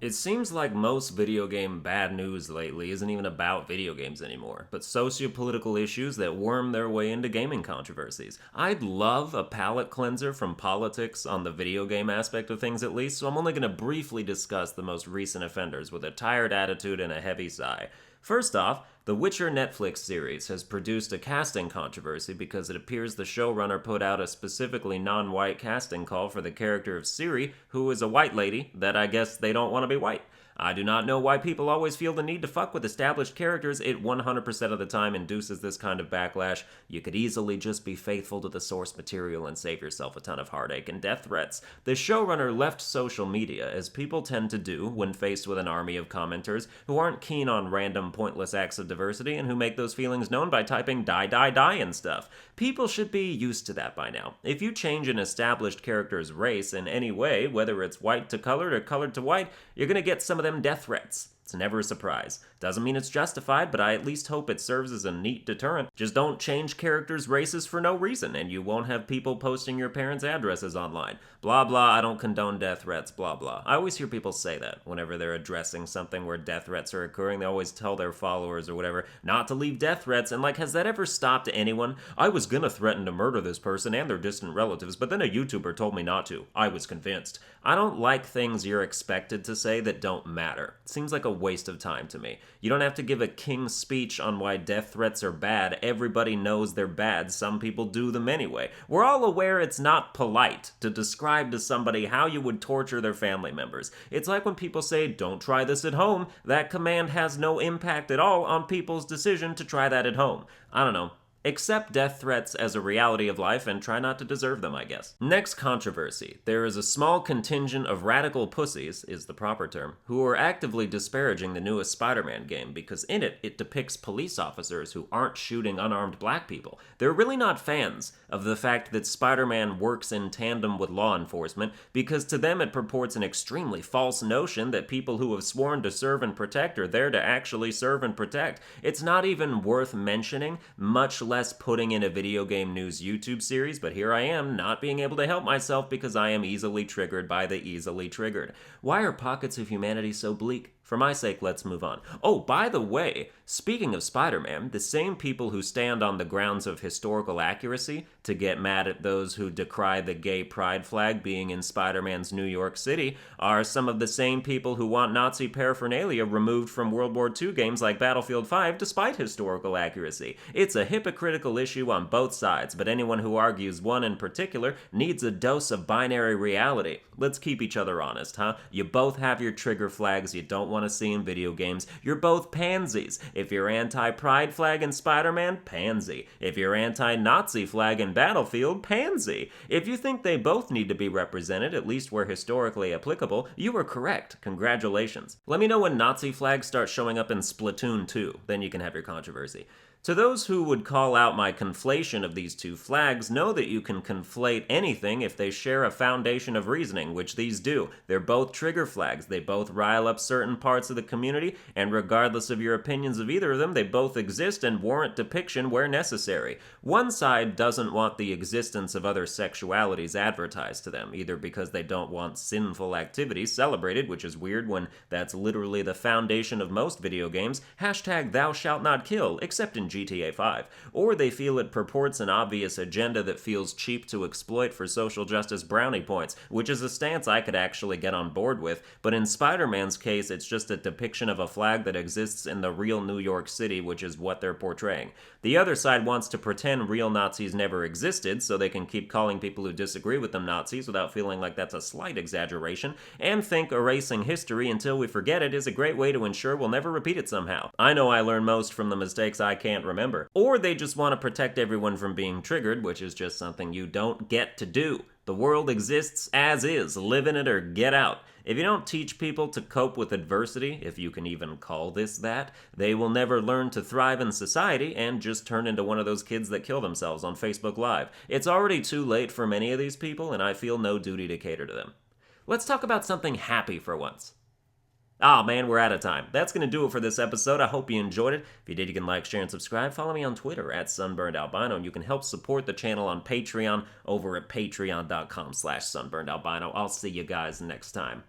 It seems like most video game bad news lately isn't even about video games anymore, but socio-political issues that worm their way into gaming controversies. I'd love a palate cleanser from politics on the video game aspect of things at least, so I'm only going to briefly discuss the most recent offenders with a tired attitude and a heavy sigh. First off, the Witcher Netflix series has produced a casting controversy because it appears the showrunner put out a specifically non-white casting call for the character of Ciri, who is a white lady that I guess they don't want to be white. I do not know why people always feel the need to fuck with established characters. It 100% of the time induces this kind of backlash. You could easily just be faithful to the source material and save yourself a ton of heartache and death threats. The showrunner left social media, as people tend to do when faced with an army of commenters who aren't keen on random pointless acts of diversity and who make those feelings known by typing die die die and stuff. People should be used to that by now. If you change an established character's race in any way, whether it's white to colored or colored to white, you're gonna get some of them death threats. It's never a surprise. Doesn't mean it's justified, but I at least hope it serves as a neat deterrent. Just don't change characters' races for no reason, and you won't have people posting your parents' addresses online. Blah blah, I don't condone death threats, blah blah. I always hear people say that whenever they're addressing something where death threats are occurring. They always tell their followers or whatever not to leave death threats, and like, has that ever stopped anyone? I was gonna threaten to murder this person and their distant relatives, but then a YouTuber told me not to. I was convinced. I don't like things you're expected to say that don't matter. It seems like a waste of time to me. You don't have to give a king's speech on why death threats are bad. Everybody knows they're bad. Some people do them anyway. We're all aware it's not polite to describe to somebody how you would torture their family members. It's like when people say, don't try this at home. That command has no impact at all on people's decision to try that at home. I don't know. Accept death threats as a reality of life and try not to deserve them, I guess. Next controversy. There is a small contingent of radical pussies, is the proper term, who are actively disparaging the newest Spider-Man game because in it depicts police officers who aren't shooting unarmed black people. They're really not fans of the fact that Spider-Man works in tandem with law enforcement because to them it purports an extremely false notion that people who have sworn to serve and protect are there to actually serve and protect. It's not even worth mentioning, much less putting in a video game news YouTube series, but here I am, not being able to help myself because I am easily triggered by the easily triggered. Why are pockets of humanity so bleak? For my sake, let's move on. Oh, by the way, speaking of Spider-Man, the same people who stand on the grounds of historical accuracy to get mad at those who decry the gay pride flag being in Spider-Man's New York City are some of the same people who want Nazi paraphernalia removed from World War II games like Battlefield 5 despite historical accuracy. It's a hypocritical issue on both sides, but anyone who argues one in particular needs a dose of binary reality. Let's keep each other honest, huh? You both have your trigger flags you don't want to see in video games. You're both pansies. If you're anti-pride flag in Spider-Man, pansy. If you're anti-Nazi flag in Battlefield, pansy. If you think they both need to be represented, at least where historically applicable, you are correct. Congratulations. Let me know when Nazi flags start showing up in Splatoon 2, then you can have your controversy. To those who would call out my conflation of these two flags, know that you can conflate anything if they share a foundation of reasoning, which these do. They're both trigger flags, they both rile up certain parts of the community, and regardless of your opinions of either of them, they both exist and warrant depiction where necessary. One side doesn't want the existence of other sexualities advertised to them, either because they don't want sinful activities celebrated, which is weird when that's literally the foundation of most video games, hashtag thou shalt not kill, except in GTA 5, or they feel it purports an obvious agenda that feels cheap to exploit for social justice brownie points, which is a stance I could actually get on board with, but in Spider-Man's case, it's just a depiction of a flag that exists in the real New York City, which is what they're portraying. The other side wants to pretend real Nazis never existed, so they can keep calling people who disagree with them Nazis without feeling like that's a slight exaggeration, and think erasing history until we forget it is a great way to ensure we'll never repeat it somehow. I know I learn most from the mistakes I can't remember. Or they just want to protect everyone from being triggered, which is just something you don't get to do. The world exists as is. Live in it or get out. If you don't teach people to cope with adversity, if you can even call this that, they will never learn to thrive in society and just turn into one of those kids that kill themselves on Facebook Live. It's already too late for many of these people, and I feel no duty to cater to them. Let's talk about something happy for once. Ah, man, we're out of time. That's going to do it for this episode. I hope you enjoyed it. If you did, you can like, share, and subscribe. Follow me on Twitter at Sunburned Albino, and you can help support the channel on Patreon over at patreon.com/sunburnedalbino. I'll see you guys next time.